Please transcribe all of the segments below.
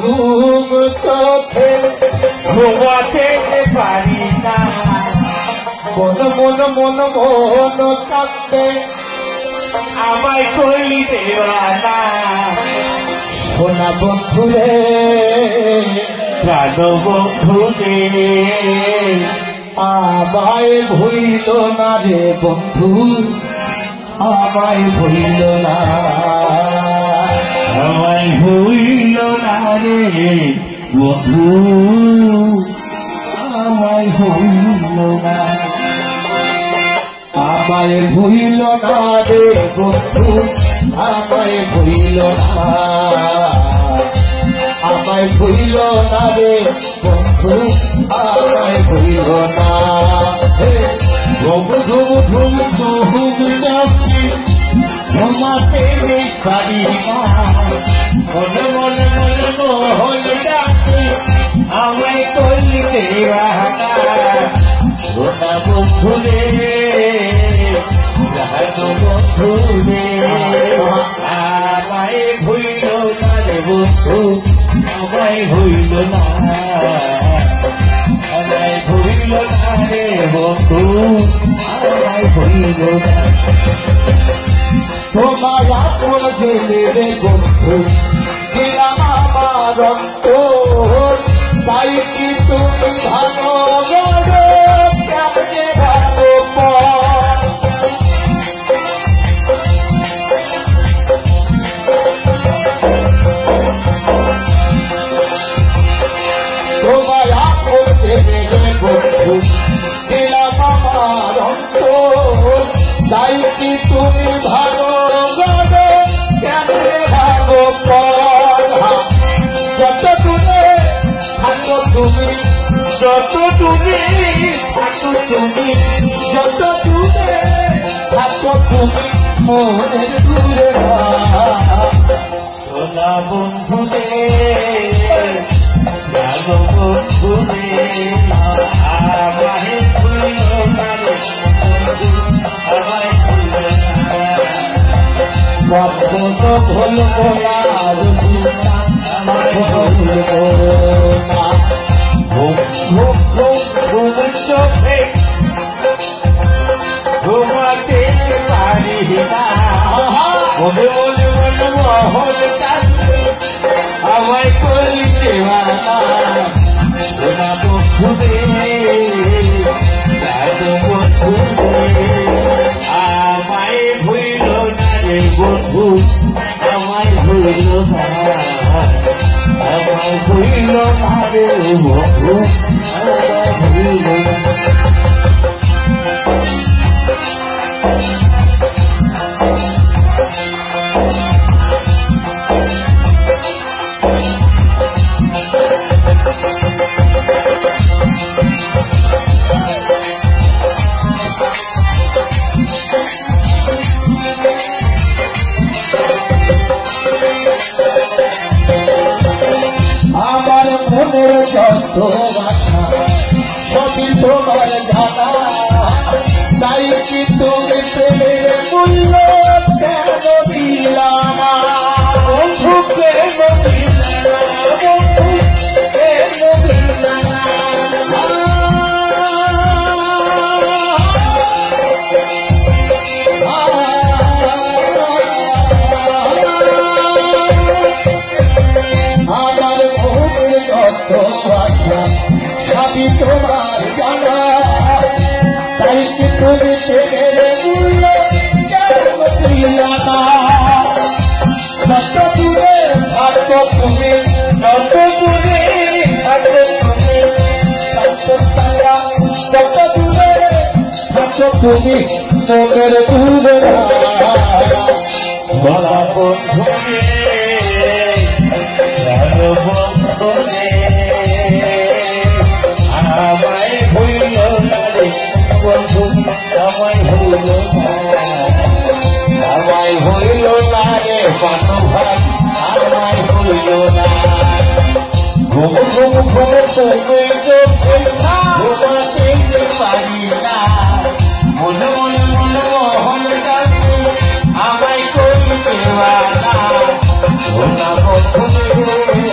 ঘুম চোখে ঘুমাতে পারি না, মন মন মন মন কাঁদতে আমায় করলি দেওয়ানা। সোনা বন্ধু রে, প্রাণ বন্ধু রে, আমায় ভুইল না রে বন্ধু, আমায় ভুইল না, আমায় ভুইল না রে বন্ধু, আমায় ভুইল না, আমায় ভুইল না রে বন্ধু, আমায় ভুইল না, আমায় ভুইল না রে বন্ধু, আমায় ভুইল না। ঘুম ঘুম ঘুম ঘুম যাচ্ছি ঘুমাতে পারি না, মনে মনে মনে মোহন যাচ্ছি আমায় করলি দেওয়ানা। সোনা বন্ধু রে, বন্ধু রে, আমায় ভুইল না রে বন্ধু, আমায় ভুইল না, আমায় ভুইল না রে বন্ধু, আমায় ভুইল না। তোমার আপন জেনে রে বন্ধু দিলাম আমার অন্তর, তাই কি তুমি ভালো গো কেমনে ভালো পর। তোমার আপন জেনে রে বন্ধু দিলাম আমার অন্তর, তাই কি তুমি ভালো গো কেমনে ভালো পর। যত দূরে থাকো তুমি, যত দূরে থাকো তুমি, যত দূরে থাকো তুমি মনের দূরে। সোনা বন্ধু রে, প্রাণ বন্ধু রে, আমায় ভুইল না রে বন্ধু, আমায় ভুইল না। কখনো ভুলবো না রুচিতা, ভুলবো না। ঘুম ঘুম ঘুম ঘুম চোখে ঘুমাতে পারি না, মনে মনে মনে মোহন কাঁদতে আমায় করলি দেওয়ানা। সোনা বন্ধু রে, প্রাণ বন্ধু রে, আমায় ভুইল না রে বন্ধু, আমায় ভুইল না, আমায় ভুইল না রে বন্ধু, আমায় ভুইল না। আমার মনের যত বাসা সবই তোমার জানা, তাই কি তুমি প্রেমের মূল্য কেন দিলা না বন্ধু, কেন দিলা না বন্ধু, কেন দিলা না। আমার মনের যত বাসা সবই তোমার জানা, তাই কি তুমি প্রেমের মূল্য কেন দিলা না। যত দূরে থাকো তুমি, যত দূরে থাকো তুমি, যত দূরে থাকো তুমি মনের দূরে। বলা বন্ধু রে, প্রাণ বন্ধু রে, আমায় ভুইল না রে বন্ধু, আমায় ভুইল না, আমায় ভুইল না রে বানু ভাই, আমায় ভুইল না। ঘুম ঘুম ঘুম তুমি চোখে ঘুমাতে পারি না, মনে মনে মনে মোহন কাঁদতে আমায় করলি দেওয়ানা। সোনা বন্ধু রে,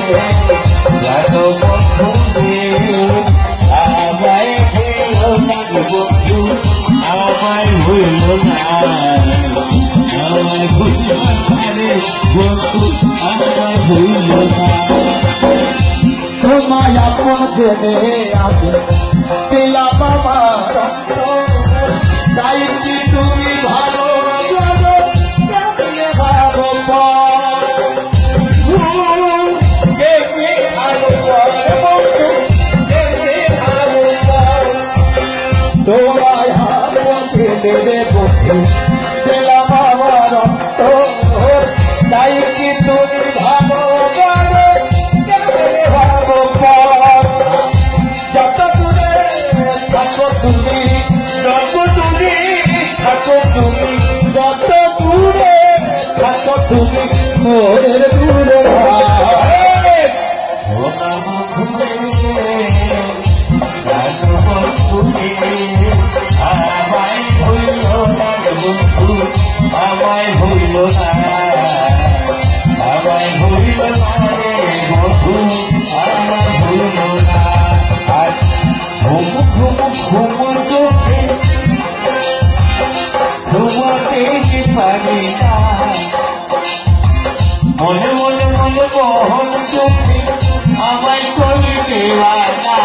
বন্ধু আমায় ভুইল না তোমায় আপন জেনে আমি পেলাম আমার তাই কি তুমি ভালো জানো কেমনে ভালো তোমায় আপন জেনে বন্ধু পেলাম আমার তাই কি তুমি ভালো জানো কেমনে ভালো যত দূরে থাকো তুমি যত দূরে থাকো তুমি যত দূরে থাকো তুমি মোরের দূরে আমায় ভুইল না বন্ধু আমায় ভুইল না আমায় ভুইল না রে বন্ধু আমায় ভুইল না আর ঘুম ঘুম ঘুম চোখে ঘুমাতে পারি না মনে মনে মনে বহন চোখে আমায় করি দেওয়ানা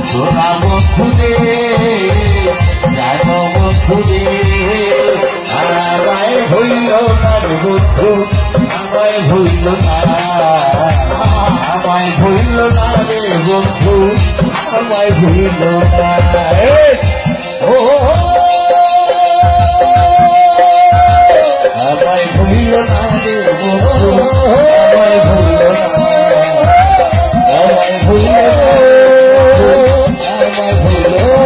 তোরা বন্ধুরে জানো বন্ধুরে আমায় ভুইল না রে বন্ধু আমায় ভুইল না আমায় ভুইল না রে বন্ধু আমায় ভুইল না ও আমায় ভুইল না রে বন্ধু আমায় ভুইল না আমায় ভুইল না আমায় ভুইল না